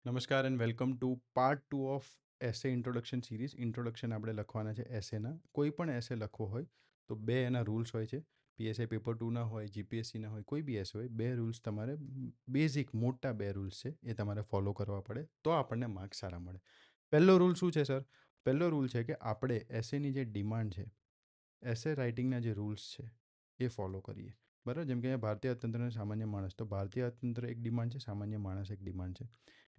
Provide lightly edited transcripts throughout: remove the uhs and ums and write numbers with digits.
નમસ્કાર and welcome to part 2 of essay introduction series. Introduction આપણે લખવાના છે એસેના. કોઈ પણ એસે લખવો હોય તો બે એના રૂલ્સ હોય છે. પીએસઆઈ પેપર 2ના હોય, જીપીએસસીના હોય, કોઈ બી એસે હોય, બે રૂલ્સ તમારે બેઝિક મોટા બે રૂલ્સ છે એ તમારે ફોલો કરવા પડે તો આપણને માર્ક્સ સારા મળે. પહેલો રૂલ શું છે સર? પહેલો રૂલ છે કે આપણે એસેની જે ડિમાન્ડ છે, એસે રાઇટિંગના જે રૂલ્સ છે એ ફોલો કરીએ. બરાબર? જેમ કે અહીંયા ભારતીય અર્થતંત્ર અને સામાન્ય માણસ, તો ભારતીય અર્થતંત્ર એક ડિમાન્ડ છે, સામાન્ય માણસ એક ડિમાન્ડ છે.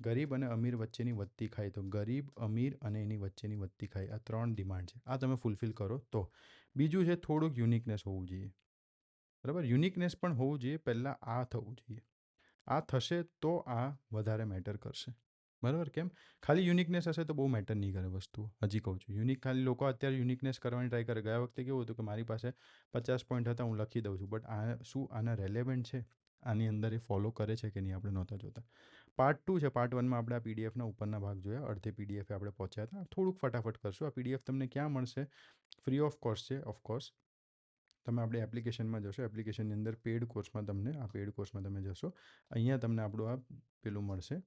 ગરીબ અને અમીર વચ્ચેની વધતી ખાઈ, તો ગરીબ, અમીર અને એની વચ્ચેની વધતી ખાઈ, આ 3 ડિમાન્ડ છે. આ તમે ફૂલફિલ કરો તો. બીજું છે થોડુંક યુનિકનેસ હોવું જોઈએ. બરાબર? યુનિકનેસ પણ હોવું જોઈએ. પહેલાં આ થવું જોઈએ. આ થશે તો આ વધારે મેટર કરશે. બરાબર? કેમ? ખાલી યુનિકનેસ હશે તો બહુ મેટર નહીં કરે વસ્તુ. હજી કહું છું, યુનિક ખાલી લોકો અત્યારે યુનિકનેસ કરવાની ટ્રાય કરે. ગયા વખતે કેવું હતું કે મારી પાસે 50 પોઈન્ટ હતા, હું લખી દઉં છું, બટ આ શું આના રેલેવન્ટ છે? આની અંદર એ ફોલો કરે છે કે નહીં, આપણે નહોતા જોતા. પાર્ટ 2 છે. પાર્ટ 1માં આપણે આ પીડીએફના ઉપરના ભાગ જોયા, અડધી પીડીએફ આપણે પહોંચ્યા હતા. થોડુંક ફટાફટ કરશું. આ પીડીએફ તમને ક્યાં મળશે? ફ્રી ઓફ કોસ્ટ છે, ઓફકોર્સ. તમે આપણે એપ્લિકેશનમાં જશો, એપ્લિકેશનની અંદર પેડ કોર્સમાં તમને આ પેડ કોર્સમાં તમે જશો, અહીંયા તમને આપણું આ પેલું મળશે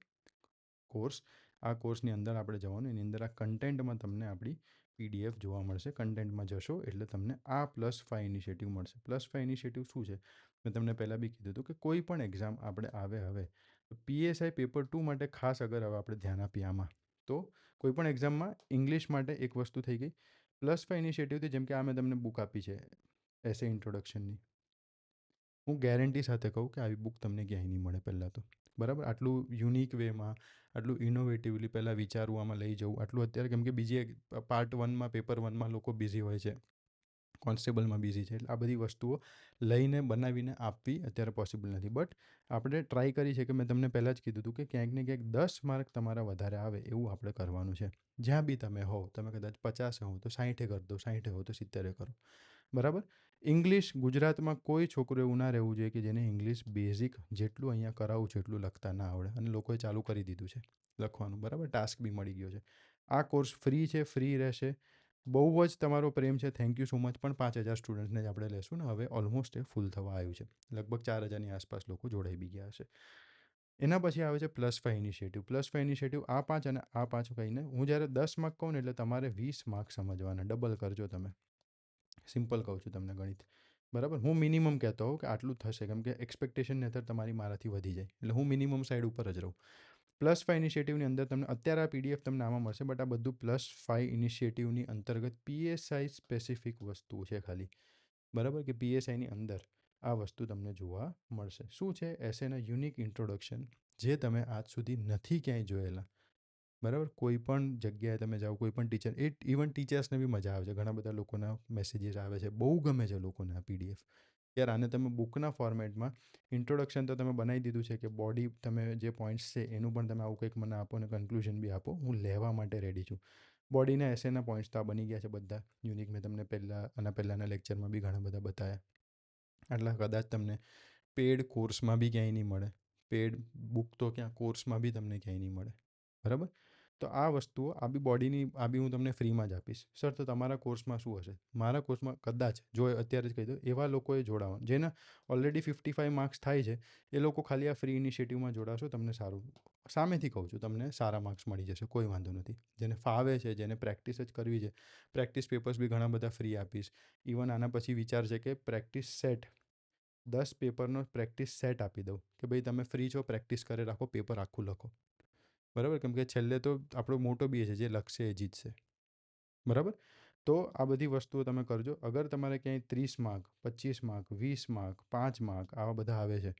કોર્સ. આ કોર્સની અંદર આપણે જવાનું, એની અંદર આ કન્ટેન્ટમાં તમને આપણી પીડીએફ જોવા મળશે. કન્ટેન્ટમાં જશો એટલે તમને આ +5 ઇનિશિયેટિવ મળશે. +5 ઇનિશિયેટિવ શું છે? મેં તમને પહેલાં બી કીધું હતું કે કોઈ પણ એક્ઝામ આપણે આવે હવે, પીએસઆઈ પેપર 2 માટે ખાસ અગર હવે આપણે ધ્યાન આપીએ આમાં, તો કોઈ પણ એક્ઝામમાં ઇંગ્લિશ માટે એક વસ્તુ થઈ ગઈ. +5 ઇનિશિયેટિવથી, જેમ કે આ મેં તમને બુક આપી છે એસે ઇન્ટ્રોડક્શનની, હું ગેરંટી સાથે કહું કે આવી બુક તમને ક્યાંય નહીં મળે. પહેલાં તો બરાબર, આટલું યુનિક વેમાં, આટલું ઇનોવેટિવલી પહેલાં વિચારવું, આમાં લઈ જવું, આટલું અત્યારે, કેમ કે બીજી એક પાર્ટ 1માં પેપર 1માં લોકો બિઝી હોય છે, કોન્સ્ટેબલમાં બિઝી છે, એટલે આ બધી વસ્તુઓ લઈને બનાવીને આપવી અત્યારે પોસિબલ નથી. બટ આપણે ટ્રાય કરી છે કે મેં તમને પહેલાં જ કીધું હતું કે ક્યાંક ને ક્યાંક 10 માર્ક તમારા વધારે આવે એવું આપણે કરવાનું છે. જ્યાં બી તમે હો, તમે કદાચ 50 હો તો 60 કરી દો, 60 હો તો 70 કરો. બરાબર? ઇંગ્લિશ ગુજરાતમાં કોઈ છોકરો એવું ના રહેવું જોઈએ કે જેને ઇંગ્લિશ બેઝિક જેટલું અહીંયા કરાવું છે એટલું લખતા ના આવડે, અને લોકોએ ચાલુ કરી દીધું છે લખવાનું. બરાબર? ટાસ્ક બી મળી ગયો છે. આ કોર્સ ફ્રી છે, ફ્રી રહેશે. બહુ જ તમારો પ્રેમ છે, થેન્ક યુ સો મચ. પણ 5000 સ્ટુડન્ટ્સને જ આપણે લેશું ને હવે ઓલમોસ્ટ એ ફૂલ થવા આવ્યું છે. લગભગ 4000ની આસપાસ લોકો જોડાઈ બી ગયા હશે. એના પછી આવે છે +5 ઇનિશિયેટિવ. +5 ઇનિશિયેટિવ આ 5 અને આ 5 કહીને, હું જ્યારે 10 માર્ક કહું ને એટલે તમારે 20 માર્ક સમજવાના. ડબલ કરજો તમે. સિમ્પલ કહું છું તમને ગણિત. બરાબર? હું મિનિમમ કહેતો હોઉં કે આટલું થશે, કેમ કે એક્સપેક્ટેશન નહીંતર તમારી મારાથી વધી જાય, એટલે હું મિનિમમ સાઈડ ઉપર જ રહું. +5 ઇનિશિયેટિવની અંદર તમને અત્યારે આ પીડીએફ તમને આમાં મળશે, બટ આ બધું +5 ઇનિશિયેટિવની અંતર્ગત પીએસઆઈ સ્પેસિફિક વસ્તુ છે ખાલી. બરાબર? કે પીએસઆઈની અંદર આ વસ્તુ તમને જોવા મળશે. શું છે? એસેના યુનિક ઇન્ટ્રોડક્શન, જે તમે આજ સુધી નથી ક્યાંય જોયેલા. બરાબર? કોઈ પણ જગ્યાએ તમે જાઓ, કોઈ પણ ટીચર, ઇવન ટીચર્સને બી મજા આવે છે. ઘણા બધા લોકોના મેસેજીસ આવે છે, બહુ ગમે છે લોકોને આ પીડીએફ. યાર આને તમે બુકના ફોર્મેટમાં ઇન્ટ્રોડક્શન તો તમે બનાવી દીધું છે કે બોડી, તમે જે પોઈન્ટ્સ છે એનું પણ તમે આવું કંઈક મને આપો અને કન્ક્લુઝન બી આપો, હું લેવા માટે રેડી છું. બોડીના એસેના પોઈન્ટ્સ તો આ બની ગયા છે બધા યુનિક. મેં તમને પહેલાંના લેક્ચરમાં બી ઘણા બધા બતાવ્યા. આટલા કદાચ તમને પેડ કોર્સમાં બી ક્યાંય નહીં મળે. પેડ બુક તો ક્યાં, કોર્સમાં બી તમને ક્યાંય નહીં મળે. બરાબર? તો આ વસ્તુઓ, આ બી બોડીની, આ બી હું તમને ફ્રીમાં જ આપીશ. સર તો તમારા કોર્સમાં શું હશે? મારા કોર્સમાં કદાચ, જો અત્યારે જ કહી દો, એવા લોકોએ જોડાવાનું જેના ઓલરેડી 55 માર્ક્સ થાય છે, એ લોકો ખાલી આ ફ્રી ઇનિશિયેટિવમાં જોડાશો, તમને સારું, સામેથી કહું છું, તમને સારા માર્ક્સ મળી જશે, કોઈ વાંધો નથી. જેને ફાવે છે, જેને પ્રેક્ટિસ જ કરવી છે, પ્રેક્ટિસ પેપર્સ બી ઘણા બધા ફ્રી આપીશ. ઇવન આના પછી વિચાર છે કે પ્રેક્ટિસ સેટ, 10 પેપરનો પ્રેક્ટિસ સેટ આપી દઉં કે ભાઈ તમે ફ્રી છો, પ્રેક્ટિસ કરી રાખો, પેપર આખું લખો. બરાબર? કેમ કે છેલ્લે તો આપણો મોટો બી છે, જે લખશે એ જીતશે. બરાબર? તો આ બધી વસ્તુઓ તમે કરજો. અગર તમારે ક્યાંય 30 માર્ક, 25 માર્ક, 20 માર્ક, 5 માર્ક આવા બધા આવે છે,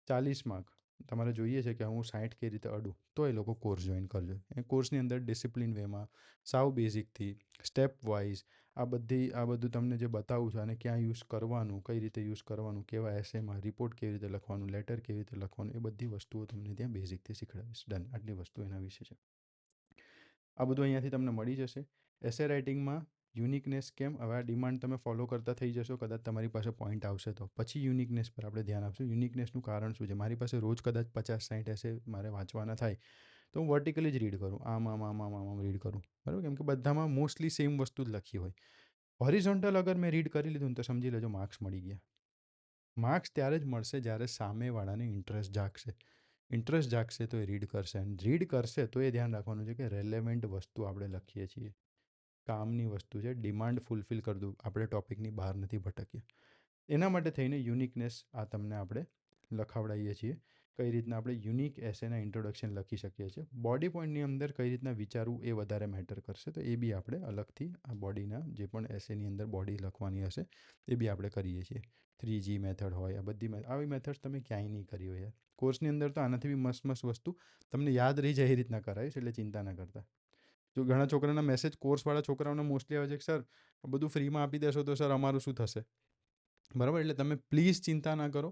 40 માર્ક તમારે જોઈએ છે કે હું 60 કઈ રીતે અડું, તો એ લોકો કોર્સ જોઈન કરજો. એ કોર્સની અંદર ડિસિપ્લિન વેમાં, સાવ બેઝિકથી સ્ટેપ વાઇઝ આ બધું તમને જે બતાવું છું, અને ક્યાં યુઝ કરવાનું, કઈ રીતે યુઝ કરવાનું, કેવા એસેમાં રિપોર્ટ કેવી રીતે લખવાનું, લેટર કેવી રીતે લખવાનું, એ બધી વસ્તુઓ તમને ત્યાં બેઝિકથી શીખડાવીશ. ડન. આટલી વસ્તુ એના વિશે છે. આ બધું અહીંયાથી તમને મળી જશે. એસે રાઇટિંગમાં યુનિકનેસ કેમ? હવે આ ડિમાન્ડ તમે ફોલો કરતા થઈ જશો, કદાચ તમારી પાસે પોઈન્ટ આવશે તો પછી યુનિકનેસ પર આપણે ધ્યાન આપશું. યુનિકનેસનું કારણ શું છે? મારી પાસે રોજ કદાચ 50-60 એસે મારે વાંચવાના થાય, તો હું વર્ટિકલી જ રીડ કરું, આમ રીડ કરું. બરાબર? કેમ કે બધામાં મોસ્ટલી સેમ વસ્તુ જ લખી હોય. હોરિઝોન્ટલ અગર મેં રીડ કરી લીધું ને, તો સમજી લેજો માર્ક્સ મળી ગયા. માર્ક્સ ત્યારે જ મળશે જ્યારે સામેવાળાને ઇન્ટરેસ્ટ જાગશે. ઇન્ટરેસ્ટ જાગશે તો એ રીડ કરશે, અને રીડ કરશે તો એ ધ્યાન રાખવાનું છે કે રેલેવન્ટ વસ્તુ આપણે લખીએ છીએ, કામની વસ્તુ છે, ડિમાન્ડ ફૂલફિલ કરતું, આપણે ટૉપિકની બહાર નથી ભટકીએ. એના માટે થઈને યુનિકનેસ આ તમને આપણે લખાવડાવીએ છીએ. કઈ રીતના આપણે યુનિક એસેના ઇન્ટ્રોડક્શન લખી શકીએ છીએ. બોડી પોઈન્ટની અંદર કઈ રીતના વિચારવું એ વધારે મેટર કરશે, તો એ બી આપણે અલગથી આ બોડીના જે પણ એસેની અંદર બોડી લખવાની હશે એ બી આપણે કરીએ છીએ. 3G મેથડ હોય, આ બધી આવી મેથડ્સ તમે ક્યાંય નહીં કરી હોય યાર. કોર્સની અંદર તો આનાથી બી મસ્ત મસ્ત વસ્તુ તમને યાદ રહી જાય એ રીતના કરાવીશ, એટલે ચિંતા ના કરતા. જો ઘણા છોકરાના મેસેજ કોર્સવાળા છોકરાઓને મોસ્ટલી આવે છે કે સર બધું ફ્રીમાં આપી દેશો તો સર અમારું શું થશે, બરાબર? એટલે તમે પ્લીઝ ચિંતા ના કરો,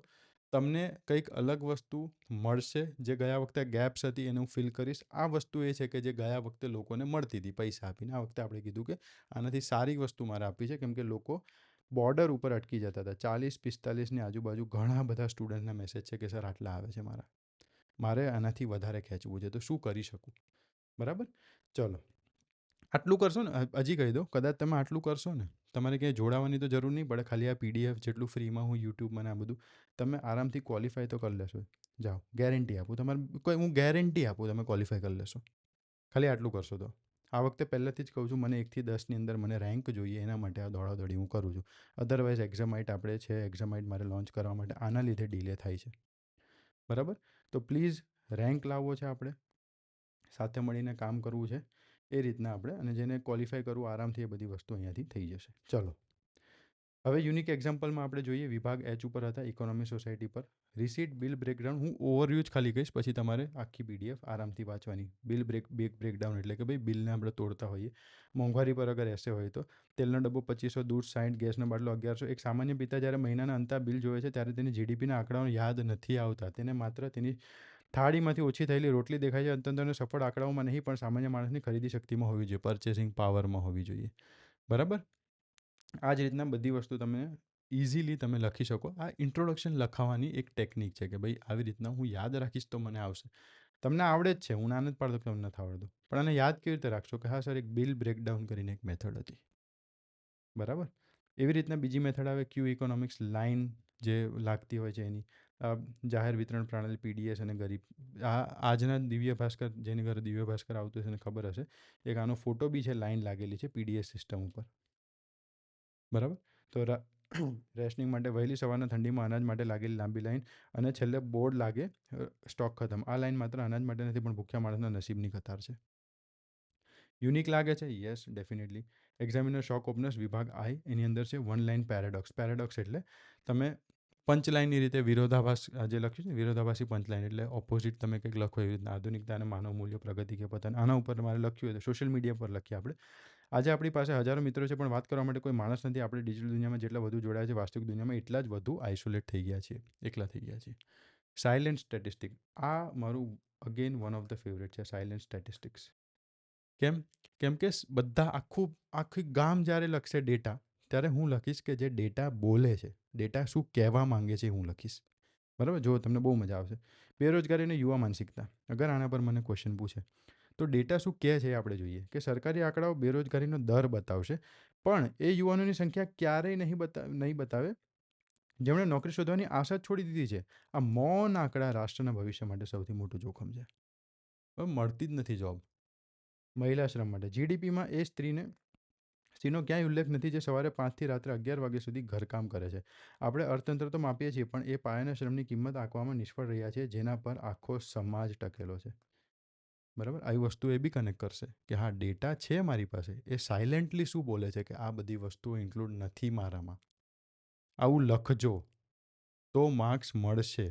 તમને કંઈક અલગ વસ્તુ મળશે. જે ગયા વખતે ગેપ્સ હતી એને હું ફિલ કરીશ. આ વસ્તુ એ છે કે જે ગયા વખતે લોકોને મળતી હતી પૈસા આપીને, આ વખતે આપણે કીધું કે આનાથી સારી વસ્તુ મારે આપી છે, કેમ કે લોકો બોર્ડર ઉપર અટકી જતા હતા. 40-45ની આજુબાજુ ઘણા બધા સ્ટુડન્ટના મેસેજ છે કે સર આટલા આવે છે મારે આનાથી વધારે ખેંચવું છે, તો શું કરી શકું? બરાબર, ચલો આટલું કરશો ને. હજી કહી દો, કદાચ તમે આટલું કરશો ને, તમારે ક્યાંય જોડાવાની તો જરૂર નહીં પડે. ખાલી આ PDF જેટલું ફ્રીમાં હું યુટ્યુબમાં આ બધું તમે આરામથી ક્વોલિફાય તો કરી લેશો. જાઓ, ગેરંટી આપું તમારે, કોઈ હું ગેરંટી આપું તમે ક્વોલિફાય કરી લેશો, ખાલી આટલું કરશો તો. આ વખતે પહેલેથી જ કહું છું, મને 1 થી 10ની અંદર મને રેન્ક જોઈએ, એના માટે આ દોડાદોડી હું કરું છું. અધરવાઇઝ એક્ઝામાઇટ આપણે છે, એક્ઝામાઇટ મારે લોન્ચ કરવા માટે આના લીધે ડિલે થાય છે, બરાબર? તો પ્લીઝ રેન્ક લાવવો છે આપણે, સાથે મળીને કામ કરવું છે એ રીતના આપણે, અને જેને ક્વોલિફાય કરવું આરામથી એ બધી વસ્તુ અહીંયાથી થઈ જશે. ચલો, હવે યુનિક એક્ઝામ્પલમાં આપણે જોઈએ. વિભાગ H ઉપર હતા, ઇકોનોમી સોસાયટી પર. રિસીટ બિલ બ્રેકડાઉન, હું ઓવરવ્યૂ જ ખાલી કહીશ, પછી તમારે આખી PDF આરામથી વાંચવાની. બ્રેકડાઉન એટલે કે ભાઈ બિલને આપણે તોડતા હોઈએ. મોંઘવારી પર અગર એસે હોય તો તેલનો ડબ્બો 2500, દૂધ 60, ગેસનો બાટલો 1100. એક સામાન્ય પિતા જ્યારે મહિનાના અંતે બિલ જોવે છે ત્યારે તેને GDPના આંકડાઓ યાદ નથી આવતા. તેને માત્ર તેની થાળીમાંથી ઓછી થયેલી રોટલી દેખાય છે. અર્થતંત્રને સફળ આંકડાઓમાં નહીં, પણ સામાન્ય માણસની ખરીદી શક્તિમાં હોવી જોઈએ, પર્ચેસિંગ પાવરમાં હોવી જોઈએ, બરાબર? આ જ રીતના બધી વસ્તુ તમે ઇઝીલી તમે લખી શકો. આ ઇન્ટ્રોડક્શન લખાવાની એક ટેકનિક છે કે ભાઈ આવી રીતના હું યાદ રાખીશ તો મને આવશે. તમને આવડે જ છે, હું ના નથી પાડતો કે તમને નથી આવડતું, પણ આને યાદ કેવી રીતે રાખશો કે હા સર એક બિલ બ્રેકડાઉન કરીને એક મેથડ હતી, બરાબર? એવી રીતના બીજી મેથડ આવે ક્યુ ઇકોનોમિક્સ, લાઇન જે લાગતી હોય છે એની. જાહેર વિતરણ પ્રણાલી, PDS અને ગરીબ. આજના દિવ્ય ભાસ્કર, જેની ઘરે દિવ્ય ભાસ્કર આવતું હશે એને ખબર હશે, એક આનો ફોટો બી છે, લાઈન લાગેલી છે PDS સિસ્ટમ ઉપર, બરાબર? તો રેશનિંગ માટે વહેલી સવારના ઠંડીમાં અનાજ માટે લાગેલી લાંબી લાઈન, અને છેલ્લે બોર્ડ લાગે સ્ટોક ખતમ. આ લાઈન માત્ર અનાજ માટે નથી, પણ ભૂખ્યા માણસના નસીબની કતાર છે. યુનિક લાગે છે? Yes, definitely. એક્ઝામિનર શોક ઓપનર્સ વિભાગ I, એની અંદર છે વન લાઇન પેરેડોક્સ. પેરેડોક્સ એટલે તમે પંચલાઇનની રીતે વિરોધાભાસ જે લખ્યું છે, વિરોધાભાસી પંચલાઇન એટલે ઓપોઝિટ તમે કંઈક લખો એવી રીતના. આધુનિકતા અને માનવ મૂલ્ય, પ્રગતિ કે પતન, આના ઉપર મારે લખ્યું હોય તો સોશિયલ મીડિયા પર લખીએ આપણે. આજે આપણી પાસે હજારો મિત્રો છે, પણ વાત કરવા માટે કોઈ માણસ નથી. આપણે ડિજિટલ દુનિયામાં જેટલા વધુ જોડાયા છે, વાસ્તવિક દુનિયામાં એટલા જ વધુ આઇસોલેટ થઈ ગયા છીએ, એકલા થઈ ગયા છીએ. સાયલેન્ટ સ્ટેટિસ્ટિક, આ મારું again one of the favourite છે, સાયલેન્ટ સ્ટેટિસ્ટિક્સ. કેમ કે બધા આખી ગામ જ્યારે લખશે ડેટા, ત્યારે હું લખીશ કે જે ડેટા બોલે છે, ડેટા શું કહેવા માંગે છે, હું લખીશ, બરાબર? જો તમને બહુ મજા આવશે. બેરોજગારી અને યુવા માનસિકતા, અગર આના પર મને ક્વેશ્ચન પૂછે તો ડેટા શું કહે છે એ આપણે જોઈએ કે સરકારી આંકડાઓ બેરોજગારીનો દર બતાવશે, પણ એ યુવાનોની સંખ્યા ક્યારેય નહીં બતાવે જેમણે નોકરી શોધવાની આશા જ છોડી દીધી છે. આ મૌન આંકડા રાષ્ટ્રના ભવિષ્ય માટે સૌથી મોટું જોખમ છે. હવે મળતી જ નથી જોબ. મહિલા શ્રમ માટે GDPમાં એ સ્ત્રીનો ક્યાંય ઉલ્લેખ નથી જે સવારે 5થી રાત્રે 11 વાગ્યા સુધી ઘરકામ કરે છે. આપણે અર્થતંત્ર તો માપીએ છીએ, પણ એ પાયાના શ્રમની કિંમત આંકવામાં નિષ્ફળ રહ્યા છે, જેના પર આખો સમાજ ટકેલો છે, બરાબર? આવી વસ્તુ એ બી કનેક્ટ કરશે કે હા ડેટા છે મારી પાસે, એ સાયલેન્ટલી શું બોલે છે કે આ બધી વસ્તુઓ ઇન્ક્લુડ નથી મારામાં, આવું લખજો તો માર્ક્સ મળશે,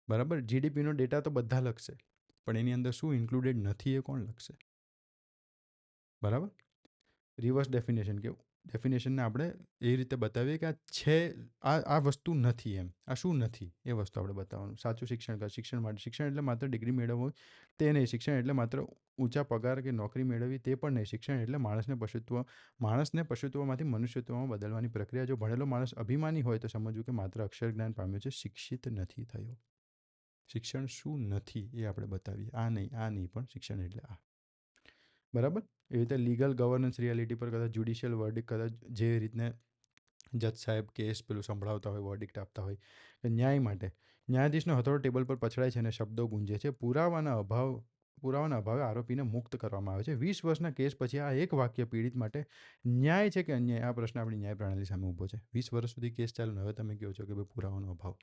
બરાબર? GDPનો ડેટા તો બધા લખશે, પણ એની અંદર શું ઇન્ક્લુડેડ નથી એ કોણ લખશે, બરાબર? રિવર્સ ડેફિનેશન, કે ડેફિનેશનને આપણે એ રીતે બતાવીએ કે આ છે, આ વસ્તુ નથી, એમ આ શું નથી એ વસ્તુ આપણે બતાવવાનું. સાચું શિક્ષણ માટે, શિક્ષણ એટલે માત્ર ડિગ્રી મેળવવું તે નહીં, શિક્ષણ એટલે માત્ર ઊંચા પગાર કે નોકરી મેળવવી તે પણ નહીં. શિક્ષણ એટલે માણસને પશુત્વમાંથી મનુષ્યત્વમાં બદલવાની પ્રક્રિયા. જો ભણેલો માણસ અભિમાની હોય તો સમજવું કે માત્ર અક્ષર જ્ઞાન પામ્યો છે, શિક્ષિત નથી થયો. શિક્ષણ શું નથી એ આપણે બતાવીએ, આ નહીં પણ શિક્ષણ એટલે આ, બરાબર? એ રીતે લીગલ ગવર્નન્સ રિયાલિટી પર કદાચ જ્યુડિશિયલ વર્ડિક્ટ, કદાચ જે રીતને જજ સાહેબ કેસ પેલું સંભળાવતા હોય, વર્ડિક્ટ આપતા હોય, કે ન્યાય માટે ન્યાયાધીશનો હથોડો ટેબલ પર પછડાય છે અને શબ્દો ગુંજે છે. પુરાવાના અભાવે આરોપીને મુક્ત કરવામાં આવે છે. 20 વર્ષના કેસ પછી આ એક વાક્ય પીડિત માટે ન્યાય છે કે અન્યાય? આ પ્રશ્ન આપણી ન્યાય પ્રણાલી સામે ઊભો છે. 20 વર્ષ સુધી કેસ ચાલ્યો ને હવે તમે કહો છો કે ભાઈ પુરાવાનો અભાવ.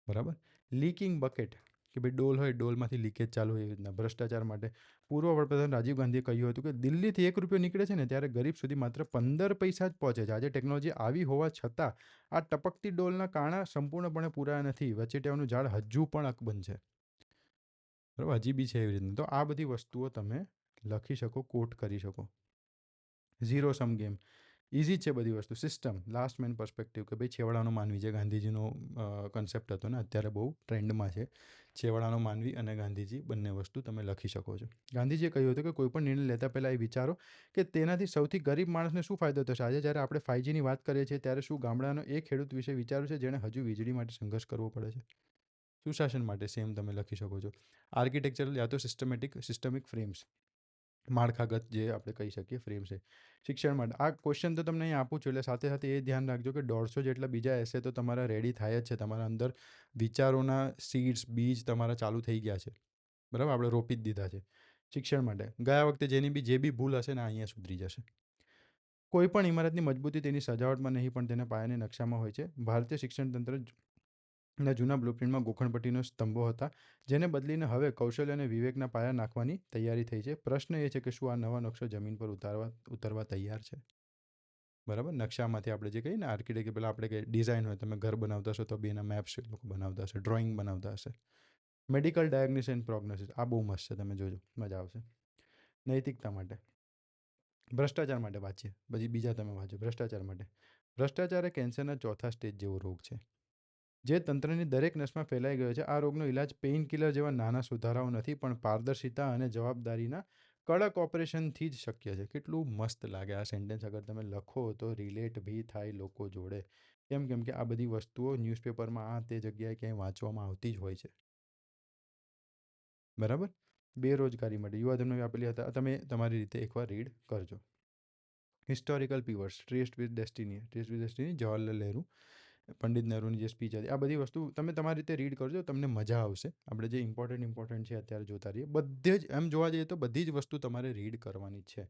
બરાબર. લીકિંગ બકેટ, કે ભાઈ ડોલ હોય, ડોલમાંથી લીકેજ ચાલુ હોય, એવી રીતના. ભ્રષ્ટાચાર માટે પૂર્વ વડાપ્રધાન રાજીવ ગાંધીએ કહ્યું હતું કે દિલ્હીથી ₹1 નીકળે છે ને ત્યારે ગરીબ સુધી માત્ર 15 પૈસા જ પહોંચે છે. આજે ટેકનોલોજી આવી હોવા છતાં આ ટપકતી ડોલના કાણા સંપૂર્ણપણે પૂરા નથી. વચેટિયાઓનું ઝાડ હજુ પણ અકબંધ છે. બરાબર, હજી બી છે એવી રીતના. તો આ બધી વસ્તુઓ તમે લખી શકો, કોટ કરી શકો. ઝીરો સમ ગેમ ઇઝી છે બધી વસ્તુ. સિસ્ટમ, લાસ્ટ મેન પર્સપેક્ટિવ, કે ભાઈ છેવાડાનો માનવી, જે ગાંધીજીનો કન્સેપ્ટ હતો ને, અત્યારે બહુ ટ્રેન્ડમાં છે. છેવાડાનો માનવી અને ગાંધીજી બંને વસ્તુ તમે લખી શકો છો. ગાંધીજીએ કહ્યું હતું કે કોઈ પણ નિર્ણય લેતા પહેલાં એ વિચારો કે તેનાથી સૌથી ગરીબ માણસને શું ફાયદો થશે. આજે જ્યારે આપણે 5Gની વાત કરીએ છીએ ત્યારે શું ગામડાનો એ ખેડૂત વિશે વિચાર્યું છે જેણે હજુ વીજળી માટે સંઘર્ષ કરવો પડે છે? સુશાસન માટે સેમ તમે લખી શકો છો. આર્કિટેક્ચરલ યા તો સિસ્ટમિક ફ્રેમ્સ, માળખાગત જે આપણે કહી શકીએ ફ્રેમ છે. શિક્ષણ માટે આ ક્વેશ્ચન તો તમને અહીં આપું છું, એટલે સાથે સાથે એ ધ્યાન રાખજો કે 150 જેટલા બીજા એસે તો તમારા રેડી થાય જ છે. તમારા અંદર વિચારોના સીડ્સ, બીજ તમારા ચાલુ થઈ ગયા છે. બરાબર, આપણે રોપી જ દીધા છે. શિક્ષણ માટે ગયા વખતે જે બી ભૂલ હશે ને, અહીંયા સુધરી જશે. કોઈ પણ ઇમારતની મજબૂતી તેની સજાવટમાં નહીં પણ તેના પાયાના નકશામાં હોય છે. ભારતીય શિક્ષણ તંત્ર ના જૂના બ્લુપ્રિન્ટમાં ગોખણપટ્ટીનો સ્તંભો હતા, જેને બદલીને હવે કૌશલ્ય અને વિવેકના પાયા નાખવાની તૈયારી થઈ છે. પ્રશ્ન એ છે કે શું આ નવા નકશો જમીન પર ઉતરવા તૈયાર છે? બરાબર. નકશામાંથી આપણે જે કહીએ ને આર્કિટેક્ટ, પેલા આપણે કે ડિઝાઇન હોય, તમે ઘર બનાવતા હશો તો બી એના મેપ્સ લોકો બનાવતા હશે, ડ્રોઈંગ બનાવતા હશે. મેડિકલ ડાયગ્નોસિસ એન્ડ પ્રોગ્નોસિસ, આ બહુ મસ્ત છે, તમે જોજો, મજા આવશે. નૈતિકતા માટે, ભ્રષ્ટાચાર માટે વાંચીએ, પછી બીજા તમે વાંચો. ભ્રષ્ટાચાર એ કેન્સરના ચોથા સ્ટેજ જેવો રોગ છે, જે તંત્રની દરેક નસમાં ફેલાઈ ગયો છે. આ રોગનો ઇલાજ પેઇન કિલર જેવા નાના સુધારાઓ નથી, પણ પારદર્શિતા અને જવાબદારીના કડક ઓપરેશનથી જ શક્ય છે. કેટલું મસ્ત લાગે આ સેન્ટેન્સ. અગર તમે લખો તો રિલેટ બી થાય લોકો જોડે. કેમ કે આ બધી વસ્તુઓ ન્યૂઝપેપરમાં આ તે જગ્યાએ ક્યાંય વાંચવામાં આવતી જ હોય છે. બરાબર. બેરોજગારી માટે યુવાધનનો વ્યાપેલી હતા, તમે તમારી રીતે એકવાર રીડ કરજો. Historical pivots, tryst with destiny, Jawaharlal Nehru, Pandit નહેરુની જે સ્પીચ હતી, આ બધી વસ્તુ તમે તમારી રીતે રીડ કરજો, તમને મજા આવશે. આપણે જે ઇમ્પોર્ટન્ટ છે અત્યારે જોતા રહીએ. બધે જ એમ જોવા જઈએ તો બધી જ વસ્તુ તમારે રીડ કરવાની છે.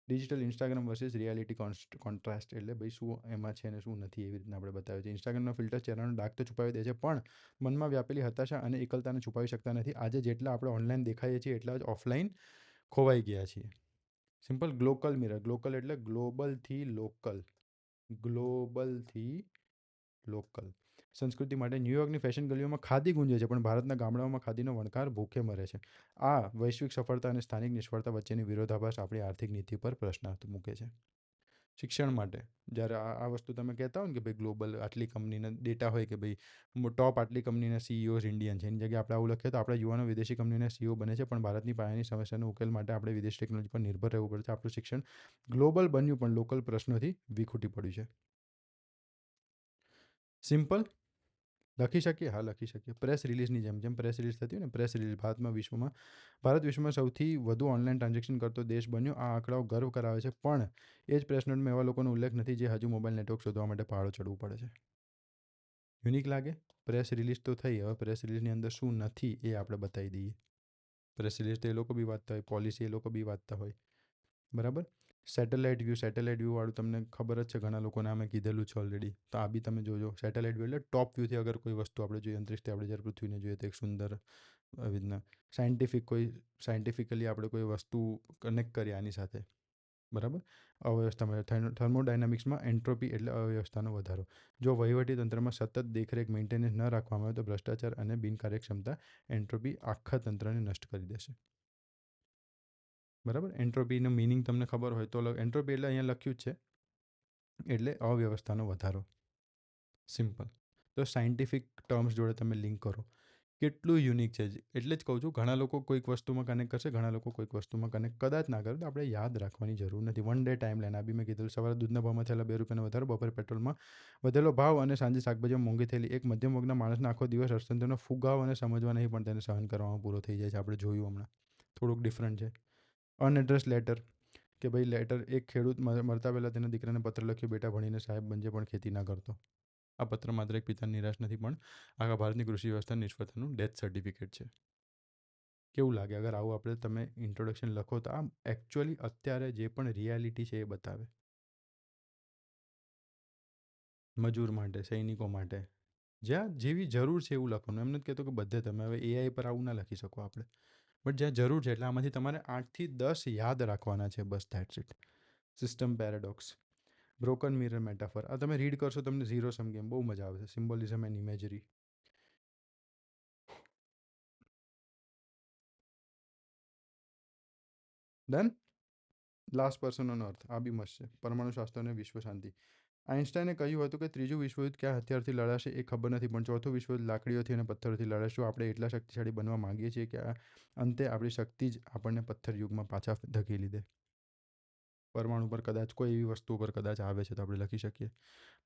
Digital Instagram versus reality contrast, એટલે ભાઈ શું એમાં છે ને શું નથી, એવી રીતના આપણે બતાવ્યું છે. ઇન્સ્ટાગ્રામનો ફિલ્ટર ચહેરાનો ડાઘ તો છુપાવી દે છે, પણ મનમાં વ્યાપેલી હતાશા અને એકલતાને છુપાવી શકતા નથી. આજે જેટલા આપણે ઓનલાઈન દેખાઈએ છીએ એટલા જ ઓફલાઈન ખોવાઈ ગયા છીએ. સિમ્પલ. ગ્લોકલ મિરર, ગ્લોકલ એટલે ગ્લોબલથી લોકલ, ગ્લોબલથી લોકલ. સંસ્કૃતિ માટે ન્યૂયોર્કની ફેશન ગલીઓમાં ખાદી ગુંજે છે, પણ ભારતના ગામડાઓમાં ખાદીનો વણકાર ભૂખે મરે છે. આ વૈશ્વિક સફળતા અને સ્થાનિક નિષ્ફળતા વચ્ચેની વિરોધાભાસ આપણી આર્થિક નીતિ પર પ્રશ્નાર્થ મૂકે છે. શિક્ષણ માટે જ્યારે આ વસ્તુ તમે કહેતા હો ને કે ભાઈ ગ્લોબલ આટલી કંપનીના ડેટા હોય કે ભાઈ ટોપ આટલી કંપનીના સીઈઓઝ ઇન્ડિયન છે, એની જગ્યાએ આપણે આવું લખીએ તો આપણા યુવાનો વિદેશી કંપનીના સીઈઓ બને છે, પણ ભારતની પાયાની સમસ્યાનો ઉકેલ માટે આપણે વિદેશી ટેકનોલોજી પર નિર્ભર રહેવું પડે છે. આપણું શિક્ષણ ગ્લોબલ બન્યું પણ લોકલ પ્રશ્નોથી વિખૂટી પડ્યું છે. સિમ્પલ. લખી શકીએ? હા, લખી શકીએ. પ્રેસ રિલીઝની જેમ પ્રેસ રિલીઝ થતી હોય ને, પ્રેસ રિલીઝ. ભારત વિશ્વમાં સૌથી વધુ ઓનલાઈન ટ્રાન્ઝેક્શન કરતો દેશ બન્યો. આ આંકડાઓ ગર્વ કરાવે છે, પણ એ જ પ્રેસ નોટમાં એવા લોકોનો ઉલ્લેખ નથી જે હજુ મોબાઈલ નેટવર્ક શોધવા માટે પહાડો ચડવું પડે છે. યુનિક લાગે? પ્રેસ રિલીઝ તો થઈ, હવે પ્રેસ રિલીઝની અંદર શું નથી એ આપણે બતાવી દઈએ. પ્રેસ રિલીઝ તો એ લોકો બી વાંચતા હોય, પોલિસી એ લોકો બી વાંચતા હોય. બરાબર. સેટેલાઇટ વ્યૂવાળું તમને ખબર જ છે, ઘણા લોકોને અમે કીધેલું છે ઓલરેડી, તો આ બી તમે જોજો. સેટેલાઇટ વ્યૂ એટલે ટોપ વ્યૂથી અગર કોઈ વસ્તુ આપણે જોઈએ, અંતરિક્ષથી આપણે જ્યારે પૃથ્વીને જોઈએ તો એક સુંદર આવી રીતના સાયન્ટિફિકલી આપણે કોઈ વસ્તુ કનેક્ટ કરીએ આની સાથે. બરાબર. અવ્યવસ્થામાં થર્મોડાયનામિક્સમાં એન્ટ્રોપી એટલે અવ્યવસ્થાનો વધારો. જો વહીવટી તંત્રમાં સતત દેખરેખ મેન્ટેનન્સ ન રાખવામાં આવે તો ભ્રષ્ટાચાર અને બિનકાર્યક્ષમતા એન્ટ્રોપી આખા તંત્રને નષ્ટ કરી દેશે. બરાબર. એન્ટ્રોપીનો મિનિંગ તમને ખબર હોય તો, એન્ટ્રોપી એટલે અહીંયા લખ્યું જ છે, એટલે અવ્યવસ્થાનો વધારો. સિમ્પલ. તો સાયન્ટિફિક ટર્મ્સ જોડે તમે લિંક કરો. કેટલું યુનિક છે. એટલે જ કહું છું, ઘણા લોકો કોઈક વસ્તુમાં કનેક્ટ કરશે, ઘણા લોકો કોઈક વસ્તુમાં કનેક્ટ કદાચ ના કરે, તો આપણે યાદ રાખવાની જરૂર નથી. વન ડે ટાઈમ લાઈન, આ બી મેં કીધું. સવારે દૂધના ભાવમાં થયેલા ₹2 વધારો, બપોરે પેટ્રોલમાં વધેલો ભાવ અને સાંજે શાકભાજીમાં મોંઘી થયેલી. એક મધ્યમ વર્ગના માણસના આખો દિવસ અર્થતંત્રનો ફુગાવો અને સમજવા નહીં પણ તેને સહન કરવામાં પૂરો થઈ જાય છે. આપણે જોયું હમણાં. થોડુંક ડિફરન્ટ છે. અનએડ્રેસ લેટર, કે ભાઈ લેટર, એક ખેડૂત મરતા પહેલાં તેના દીકરાને પત્ર લખ્યો, બેટા ભણીને સાહેબ બનજે પણ ખેતી ના કરતો. આ પત્ર માત્ર એક પિતાની નિરાશ નથી, પણ આખા ભારતની કૃષિ વ્યવસ્થા નિષ્ફળતાનું ડેથ સર્ટિફિકેટ છે. કેવું લાગે અગર આવું આપણે તમે ઇન્ટ્રોડક્શન લખો તો આમ એકચ્યુઅલી અત્યારે જે પણ રિયાલિટી છે એ બતાવે. મજૂર માટે, સૈનિકો માટે, જ્યાં જેવી જરૂર છે એવું લખવાનું. એમ નથી કહેતો કે બધે તમે હવે એઆઈ પર આવું ના લખી શકો આપણે, બટ જ્યાં જરૂર છે એટલે આમાંથી તમારે 8 થી 10 યાદ રાખવાના છે, બસ that's it. System paradox, broken mirror metaphor, આ તમે રીડ કરશો તમને ઝીરો સમ ગેમ બહુ મજા આવશે. Symbolism and imagery. Done. Last person on earth, આ બી મસ્ત છે. પરમાણુ શાસ્ત્ર અને વિશ્વ શાંતિ. આઇન્સ્ટાઈને કહ્યું હતું કે ત્રીજું વિશ્વયુદ્ધ કયા હથિયારથી લડાશે એ ખબર નથી, પણ ચોથું વિશ્વયુદ્ધ લાકડીઓથી અને પથ્થરોથી લડાશું. આપણે એટલા શક્તિશાળી બનવા માંગીએ છીએ કે અંતે આપણી શક્તિ જ આપણને પથ્થર યુગમાં પાછા ધકેલી દે. પરમાણુ પર કદાચ કોઈ એવી વસ્તુ પર કદાચ આવે છે તો આપણે લખી શકીએ.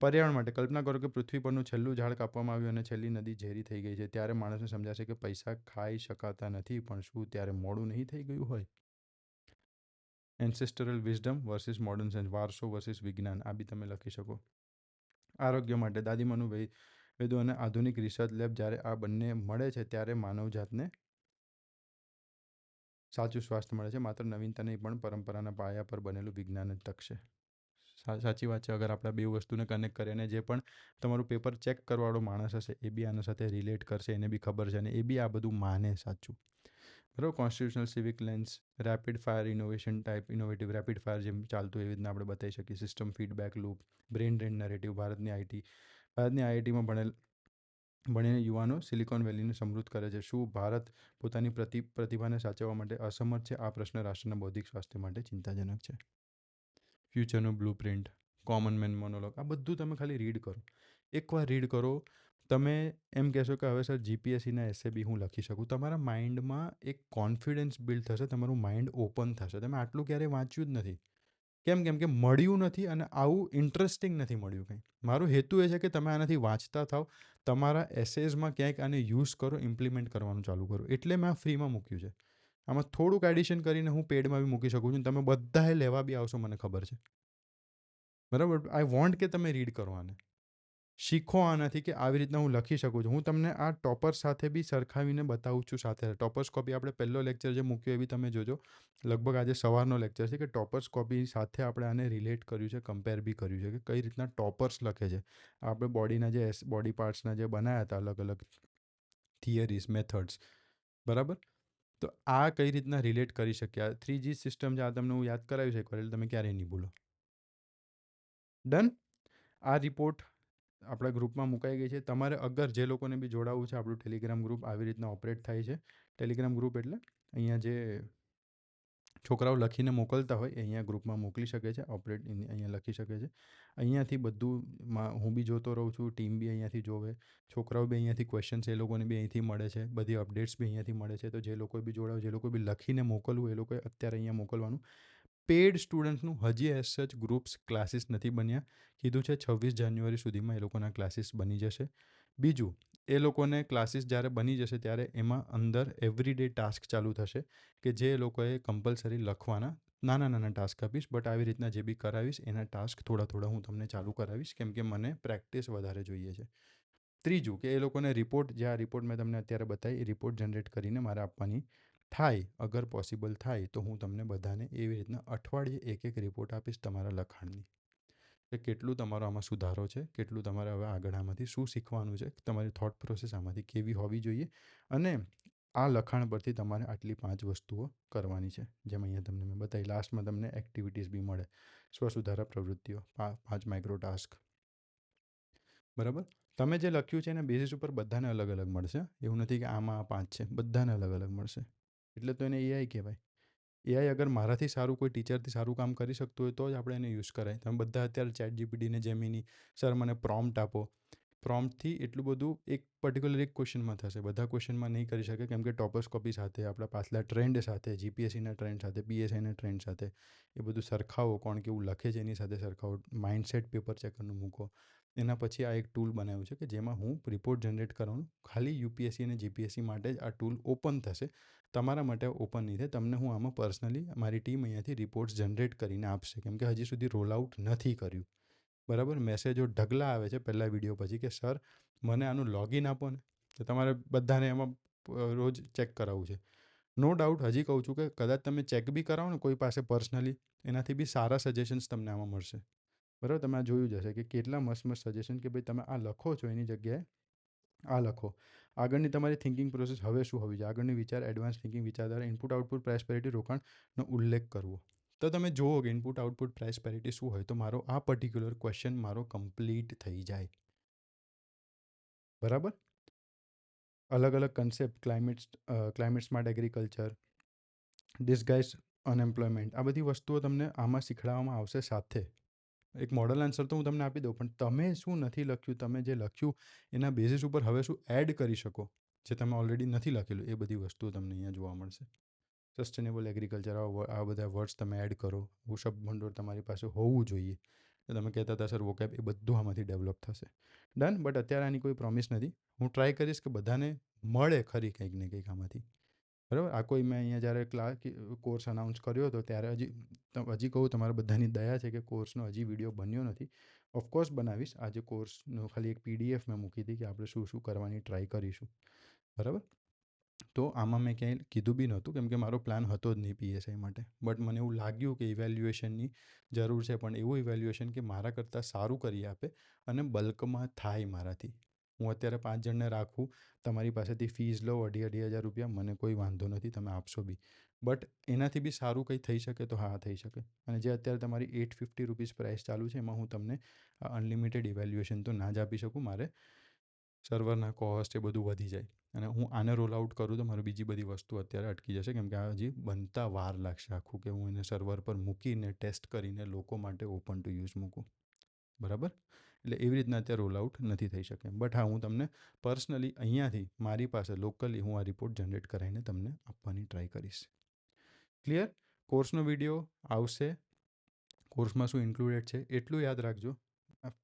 પર્યાવરણ માટે કલ્પના કરો કે પૃથ્વી પરનું છેલ્લું ઝાડ કાપવામાં આવ્યું અને છેલ્લી નદી ઝેરી થઈ ગઈ છે. ત્યારે માણસને સમજાશે કે પૈસા ખાઈ શકાતા નથી, પણ શું ત્યારે મોડું નહીં થઈ ગયું હોય? એન્સેસ્ટરલ વિઝડમ વર્સિસ મોડર્ન સાયન્સ, વારસો વર્સિસ વિજ્ઞાન, આ બી તમે લખી શકો. આરોગ્ય માટે દાદીમાનું વેદો અને આધુનિક રિસર્ચ લેબ, જ્યારે આ બંને મળે છે ત્યારે માનવજાતને સાચું સ્વાસ્થ્ય મળે છે. માત્ર નવીનતા નહીં, પણ પરંપરાના પાયા પર બનેલું વિજ્ઞાન જ ટકશે. સાચી વાત છે. અગર આપણે બે વસ્તુને કનેક્ટ કરીએ અને જે પણ તમારું પેપર ચેક કરવાવાળો માણસ હશે એ બી આના સાથે રિલેટ કરશે, એને બી ખબર છે અને એ બી આ બધું માને સાચું. બરાબર. Constitutional civic lens, rapid fire innovation type, innovative rapid fire જેમ ચાલતું એવી રીતના આપણે બતાવી શકીએ. System feedback loop, brain drain narrative, ભારતની આઈઆઈટીમાં ભણીને યુવાનો સિલિકોન વેલીને સમૃદ્ધ કરે છે. શું ભારત પોતાની પ્રતિભાને સાચવવા માટે અસમર્થ છે? આ પ્રશ્ન રાષ્ટ્રના બૌદ્ધિક સ્વાસ્થ્ય માટે ચિંતાજનક છે. ફ્યુચરનું બ્લુપ્રિન્ટ, કોમન મેન મોનોલોગ, આ બધું તમે ખાલી રીડ કરો. એકવાર રીડ કરો, તમે એમ કહેશો કે હવે સર જીપીએસસીના એસે બી હું લખી શકું. તમારા માઇન્ડમાં એક કોન્ફિડન્સ બિલ્ડ થશે, તમારું માઇન્ડ ઓપન થશે. તમે આટલું ક્યારેય વાંચ્યું જ નથી. કેમ કે મળ્યું નથી અને આવું ઇન્ટરેસ્ટિંગ નથી મળ્યું કંઈ. મારો હેતુ એ છે કે તમે આનાથી વાંચતા થાઓ, તમારા એસેઝમાં ક્યાંક આને યુઝ કરો, ઇમ્પ્લિમેન્ટ કરવાનું ચાલુ કરો. એટલે મેં આ ફ્રીમાં મૂક્યું છે. આમાં થોડુંક એડિશન કરીને હું પેડમાં બી મૂકી શકું છું. તમે બધાએ લેવા બી આવશો મને ખબર છે. બરાબર. આઈ વોન્ટ કે તમે રીડ કરો આને, શીખો આનાથી કે આવી રીતના હું લખી શકું છું. હું તમને આ ટોપર સાથે બી સરખાવીને બતાવું છું. સાથે ટોપર્સ કોપી આપણે પહેલો લેક્ચર જે મૂક્યો એ બી તમે જોજો. લગભગ આજે સવારનો લેક્ચર છે કે ટોપર્સ કોપી સાથે આપણે આને રિલેટ કર્યું છે, કમ્પેર બી કર્યું છે કે કઈ રીતના ટોપર્સ લખે છે. આપણે બોડીના જે બોડી પાર્ટ્સના જે બનાવ્યા હતા અલગ અલગ થિયરીઝ, મેથડ્સ, બરાબર. તો આ કઈ રીતના રિલેટ કરી શક્યા. 3G સિસ્ટમ જે આ તમને હું યાદ કરાવ્યું છે એકવાર, એટલે તમે ક્યારેય નહીં ભૂલો. ડન. આ રિપોર્ટ આપણા ગ્રુપમાં મુકાઈ ગઈ છે. તમારે અગર જે લોકોને બી જોડાવવું છે, આપણું ટેલિગ્રામ ગ્રુપ આવી રીતના ઓપરેટ થાય છે. ટેલિગ્રામ ગ્રુપ એટલે અહીંયા જે છોકરાઓ લખીને મોકલતા હોય એ અહીંયા ગ્રુપમાં મોકલી શકે છે, ઓપરેટ અહીંયા લખી શકે છે. અહીંયાથી બધું હું બી જોતો રહું છું, ટીમ બી અહીંયાથી જોવે, છોકરાઓ બી અહીંયાથી ક્વેશ્ચન્સ એ લોકોને બી અહીંથી મળે છે, બધી અપડેટ્સ બી અહીંયાથી મળે છે. તો જે લોકો બી જોડાવ, જે લોકો બી લખીને મોકલવું, એ લોકોએ અત્યારે અહીંયા મોકલવાનું. પેડ સ્ટુડન્ટ્સનું હજી એઝ સચ ગ્રુપ્સ ક્લાસીસ નથી બન્યા. કીધું છે 26 જાન્યુઆરી સુધીમાં એ લોકોના ક્લાસીસ બની જશે. બીજું, એ લોકોને ક્લાસીસ જ્યારે બની જશે ત્યારે એમાં અંદર એવરીડે ટાસ્ક ચાલુ થશે કે જે લોકોએ કમ્પલસરી લખવાના. નાના નાના ટાસ્ક આપીશ, બટ આવી રીતના જે બી કરાવીશ એના ટાસ્ક થોડા થોડા હું તમને ચાલુ કરાવીશ, કેમ કે મને પ્રેક્ટિસ વધારે જોઈએ છે. ત્રીજું, કે એ લોકોને રિપોર્ટ, જે આ રિપોર્ટ મેં તમને અત્યારે બતાવી, એ રિપોર્ટ જનરેટ કરીને મારે આપવાની થાય. અગર પોસિબલ થાય તો હું તમને બધાને એવી રીતના અઠવાડિયે એક રિપોર્ટ આપીશ તમારા લખાણની, કે કેટલું તમારો આમાં સુધારો છે, કેટલું તમારે હવે આગળ આમાંથી શું શીખવાનું છે, તમારી થોટ પ્રોસેસ આમાંથી કેવી હોવી જોઈએ, અને આ લખાણ પરથી તમારે આટલી 5 વસ્તુઓ કરવાની છે, જેમ અહીંયા તમને મેં બતાવી. લાસ્ટમાં તમને એક્ટિવિટીઝ બી મળે, સ્વસુધારા પ્રવૃત્તિઓ, 5 માઇક્રો ટાસ્ક, બરાબર. તમે જે લખ્યું છે એના બેઝિસ ઉપર બધાને અલગ અલગ મળશે. એવું નથી કે આમાં આ 5 છે, બધાને અલગ અલગ મળશે. એટલે તો એને એઆઈ કહેવાય. એઆઈ અગર મારાથી સારું કોઈ ટીચરથી સારું કામ કરી શકતું હોય તો જ આપણે એને યુઝ કરાય. તમે બધા અત્યારે ચેટ જીપીટીને, જેમીની, સર મને પ્રોમ્પ્ટ આપો, પ્રોમ્પ્ટથી એટલું બધું એક પર્ટિક્યુલર એક ક્વેશ્ચનમાં થશે, બધા ક્વેશ્ચનમાં નહીં કરી શકે, કેમ કે ટોપોસ્કોપી સાથે, આપણા પાછલા ટ્રેન્ડ સાથે, જીપીએસસીના ટ્રેન્ડ સાથે, પીએસઆઈના ટ્રેન્ડ સાથે એ બધું સરખાવો. કોણ કેવું લખે છે એની સાથે સરખાવો. માઇન્ડસેટ પેપર ચેકરનું મૂકો. એના પછી આ એક ટૂલ બનાવ્યું છે કે જેમાં હું રિપોર્ટ જનરેટ કરવાનું, ખાલી યુપીએસસી અને જીપીએસસી માટે જ આ ટૂલ ઓપન થશે, તમારા માટે ઓપન નહીં થાય. તમને હું આમાં પર્સનલી મારી ટીમ અહીંયાથી રિપોર્ટ્સ જનરેટ કરીને આપશે, કેમ કે હજી સુધી રોલ આઉટ નથી કર્યું. બરાબર? મેસેજો ઢગલા આવે છે પહેલા વિડીયો પછી કે સર મને આનું લોગિન આપો ને. તો તમારે બધાને એમાં રોજ ચેક કરાવવું છે. નો ડાઉટ હજી કહું છું કે કદાચ તમે ચેક બી કરાવો ને કોઈ પાસે પર્સનલી, એનાથી બી સારા સજેશન્સ તમને આમાં મળશે. બરાબર? તમે આ જોયું જ હશે કે કેટલા મસ્ત મસ્ત સજેશન કે ભાઈ તમે આ લખો છો એની જગ્યાએ આ લખો. આગળની તમારી થિંકિંગ પ્રોસેસ હવે શું હોવી જોઈએ? આગળની વિચાર, એડવાન્સ થિંકિંગ, વિચારધારા, ઇનપુટ આઉટપુટ, પ્રાઇસ પેરિટી, રોકાણનો ઉલ્લેખ કરવો. તો તમે જુઓ કે ઇનપુટ આઉટપુટ પ્રાઇસ પેરિટી શું હોય તો મારો આ પર્ટિક્યુલર ક્વેશ્ચન મારો કમ્પ્લીટ થઈ જાય. બરાબર? અલગ અલગ concept, climate smart agriculture, disguise unemployment, આ બધી વસ્તુઓ તમને આમાં શીખવાડવામાં આવશે સાથે. એક મોડલ આન્સર તો હું તમને આપી દઉં, પણ તમે શું નથી લખ્યું, તમે જે લખ્યું એના બેઝિસ ઉપર હવે શું એડ કરી શકો જે તમે ઓલરેડી નથી લખેલું, એ બધી વસ્તુઓ તમને અહીંયા જોવા મળશે. સસ્ટેનેબલ એગ્રીકલ્ચર, આ બધા વર્ડ્સ તમે એડ કરો. શબ્દ ભંડોળ તમારી પાસે હોવું જોઈએ. તમે કહેતા હતા સર વોકેબ, એ બધું આમાંથી ડેવલપ થશે. ડન. બટ અત્યારે આની કોઈ પ્રોમિસ નથી. હું ટ્રાય કરીશ કે બધાને મળે ખરી કંઈક ને કંઈક આમાંથી. બરાબર? આ કોઈ મેં અહીંયા જ્યારે કોર્સ અનાઉન્સ કર્યો હતો ત્યારે હજી કહું તમારા બધાની દયા છે કે કોર્સનો હજી વિડીયો બન્યો નથી. ઓફકોર્સ બનાવીશ. આજે કોર્સનો ખાલી એક પીડીએફ મેં મૂકી હતી કે આપણે શું શું કરવાની ટ્રાય કરીશું. બરાબર? તો આમાં મેં ક્યાંય કીધું બી નહોતું કેમ કે મારો પ્લાન હતો જ નહીં પીએસઆઈ માટે. બટ મને એવું લાગ્યું કે ઇવેલ્યુએશનની જરૂર છે, પણ એવું ઇવેલ્યુએશન કે મારા કરતાં સારું કરી આપે અને બલ્કમાં થાય મારાથી. હું અત્યારે 5 જણને રાખું, તમારી પાસેથી ફીસ લો 2,500 રૂપિયા, મને કોઈ વાંધો નથી, તમે આપશો બી. બટ એનાથી બી સારું કંઈ થઈ શકે તો હા થઈ શકે. અને જે અત્યારે તમારી 850 રૂપીસ પ્રાઇસ ચાલુ છે એમાં હું તમને અનલિમિટેડ ઇવેલ્યુએશન તો ના જ આપી શકું. મારે સર્વરના કોસ્ટ એ બધું વધી જાય અને હું આને રોલ આઉટ કરું તો મારી બીજી બધી વસ્તુ અત્યારે અટકી જશે કેમ કે આ હજી બનતા વાર લાગશે આખું કે હું એને સર્વર પર મૂકીને ટેસ્ટ કરીને લોકો માટે ઓપન ટુ યુઝ મૂકું. બરાબર? એટલે એવી રીતના અત્યારે રોલ આઉટ નથી થઈ શકે. બટ હા, હું તમને પર્સનલી અહીંયાથી મારી પાસે લોકલી હું આ રિપોર્ટ જનરેટ કરાવીને તમને આપવાની ટ્રાય કરીશ. ક્લિયર? કોર્સનો વિડીયો આવશે. કોર્સમાં શું ઇન્ક્લુડેડ છે એટલું યાદ રાખજો.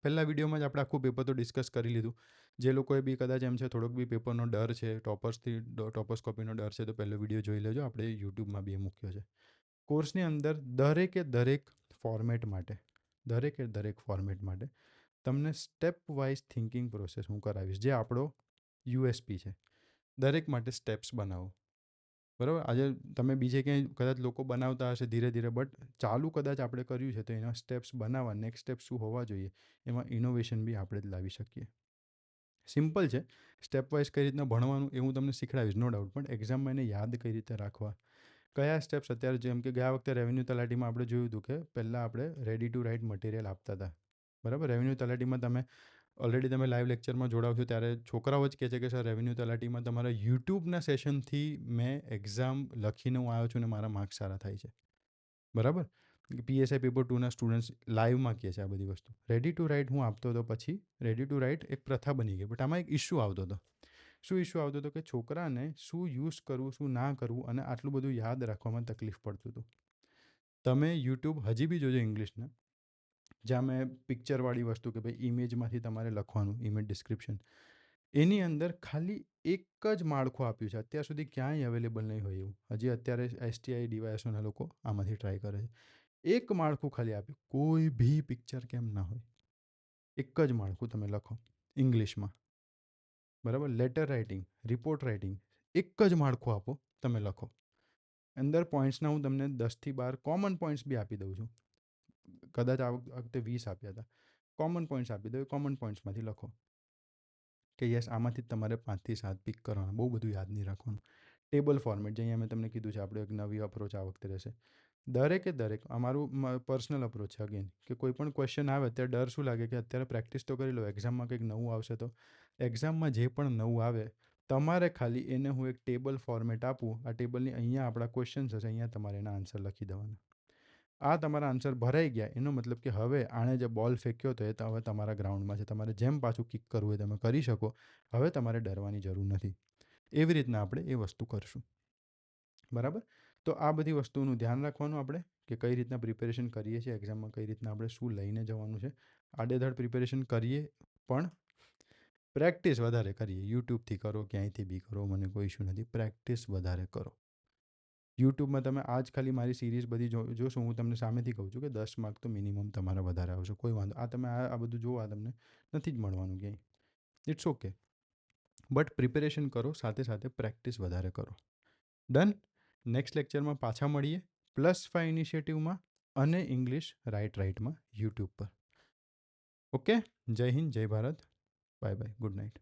પહેલા વિડીયોમાં જ આપણે આખું પેપર તો ડિસ્કસ કરી લીધું. જે લોકોએ બી કદાચ એમ છે થોડોક બી પેપરનો ડર છે, ટોપર્સ કોપીનો ડર છે, તો પહેલો વિડીયો જોઈ લેજો. આપણે યુટ્યુબમાં બી એ મૂક્યો છે. કોર્સની અંદર દરેક ફોર્મેટ માટે તમને સ્ટેપ વાઇઝ થિંકિંગ પ્રોસેસ હું કરાવીશ, જે આપણો યુએસપી છે. દરેક માટે સ્ટેપ્સ બનાવો. બરાબર? આજે તમે બીજે ક્યાંય કદાચ લોકો બનાવતા હશે ધીરે ધીરે, બટ ચાલુ કદાચ આપણે કર્યું છે તો એના સ્ટેપ્સ બનાવવા, નેક્સ્ટ સ્ટેપ શું હોવા જોઈએ, એમાં ઇનોવેશન બી આપણે જ લાવી શકીએ. સિમ્પલ છે. સ્ટેપ વાઇઝ કઈ રીતના ભણવાનું એ હું તમને શીખડાવીશ, નો ડાઉટ. પણ એક્ઝામમાં એને યાદ કઈ રીતે રાખવા, કયા સ્ટેપ્સ અત્યારે, જેમ કે ગયા વખતે રેવન્યુ તલાટીમાં આપણે જોયું હતું કે પહેલાં આપણે રેડી ટુ રાઇટ મટીરિયલ આપતા હતા. બરાબર? રેવન્યુ તલાટીમાં તમે ઓલરેડી તમે લાઈવ લેક્ચરમાં જોડાવશો ત્યારે છોકરાઓ જ કહે છે કે સર રેવન્યુ તલાટીમાં તમારા યુટ્યુબના સેશનથી મેં એક્ઝામ લખીને હું આવ્યો છું અને મારા માર્ક્સ સારા થાય છે. બરાબર? પીએસઆઈ પેપર 2ના સ્ટુડન્ટ્સ લાઈવમાં કહે છે આ બધી વસ્તુ. રેડી ટુ રાઇટ હું આપતો હતો, પછી રેડી ટુ રાઇટ એક પ્રથા બની ગઈ. બટ આમાં એક ઇશ્યુ આવતો હતો. શું ઇશ્યુ આવતો હતો? કે છોકરાને શું યુઝ કરવું, શું ના કરવું અને આટલું બધું યાદ રાખવામાં તકલીફ પડતું હતું. તમે યુટ્યુબ હજી બી જોજો ઇંગ્લિશના, જ્યાં મેં પિક્ચરવાળી વસ્તુ કે ભાઈ ઇમેજમાંથી તમારે લખવાનું, ઇમેજ ડિસ્ક્રિપ્શન, એની અંદર ખાલી એક જ માળખું આપ્યું છે. અત્યાર સુધી ક્યાંય અવેલેબલ નહીં હોય એવું. હજી અત્યારે એસટીઆઈ ડીવાયએસઓના લોકો આમાંથી ટ્રાય કરે છે. એક માળખું ખાલી આપ્યું, કોઈ ભી પિક્ચર કેમ ના હોય, એક જ માળખું તમે લખો ઇંગ્લિશમાં. બરાબર? લેટર રાઇટિંગ, રિપોર્ટ રાઇટિંગ, એક જ માળખું આપો, તમે લખો. અંદર પોઈન્ટ્સના હું તમને 10 થી 12 કોમન પોઈન્ટ્સ બી આપી દઉં છું. કદાચ આ વખતે 20 આપ્યા હતા. કોમન પોઈન્ટ્સ આપી દો, એ કોમન પોઈન્ટ્સમાંથી લખો કે યસ આમાંથી જ તમારે 5 થી 7 પિક કરવાના. બહુ બધું યાદ નહીં રાખવાનું. ટેબલ ફોર્મેટ, જે અહીંયા મેં તમને કીધું છે, આપણે એક નવી અપ્રોચ આ વખતે રહેશે. દરેક અમારું પર્સનલ અપ્રોચ છે અગેન, કે કોઈ પણ ક્વેશ્ચન આવે અત્યારે ડર શું લાગે કે અત્યારે પ્રેક્ટિસ તો કરી લો, એક્ઝામમાં કંઈક નવું આવશે તો. એક્ઝામમાં જે પણ નવું આવે તમારે ખાલી એને હું એક ટેબલ ફોર્મેટ આપું, આ ટેબલની અહીંયા આપણા ક્વેશ્ચન્સ હશે, અહીંયા તમારે એના આન્સર લખી દેવાના. આ તમારા આન્સર ભરાઈ ગયા એનો મતલબ કે હવે આણે જે બોલ ફેંક્યો હતો એ હવે તમારા ગ્રાઉન્ડમાં છે. તમારે જેમ પાછું કિક કરવું હોય તમે કરી શકો. હવે તમારે ડરવાની જરૂર નથી. એવી રીતના આપણે એ વસ્તુ કરશું. બરાબર? તો આ બધી વસ્તુનું ધ્યાન રાખવાનું આપણે, કે કઈ રીતના પ્રિપેરેશન કરીએ છીએ એક્ઝામમાં, કઈ રીતના આપણે શું લઈને જવાનું છે. આડેધડ પ્રિપેરેશન કરીએ પણ પ્રેક્ટિસ વધારે કરીએ. યુટ્યુબથી કરો, ક્યાંયથી બી કરો, મને કોઈ ઇશ્યુ નથી. પ્રેક્ટિસ વધારે કરો. યુટ્યુબમાં તમે આજ ખાલી મારી સિરીઝ બધી જોશો, હું તમને સામેથી કહું છું કે 10 માર્ક તો મિનિમમ તમારા વધારે આવશે, કોઈ વાંધો. આ તમે આ બધું જુઓ, આ તમને નથી જ મળવાનું ક્યાંય. It's okay. બટ પ્રિપેરેશન કરો, સાથે સાથે પ્રેક્ટિસ વધારે કરો. ડન. નેક્સ્ટ લેક્ચરમાં પાછા મળીએ, +5 ઇનિશિયેટિવમાં અને ઇંગ્લિશ રાઇટમાં યુટ્યુબ પર. ઓકે. જય હિન્દ, જય Bharat. Bye bye, good night.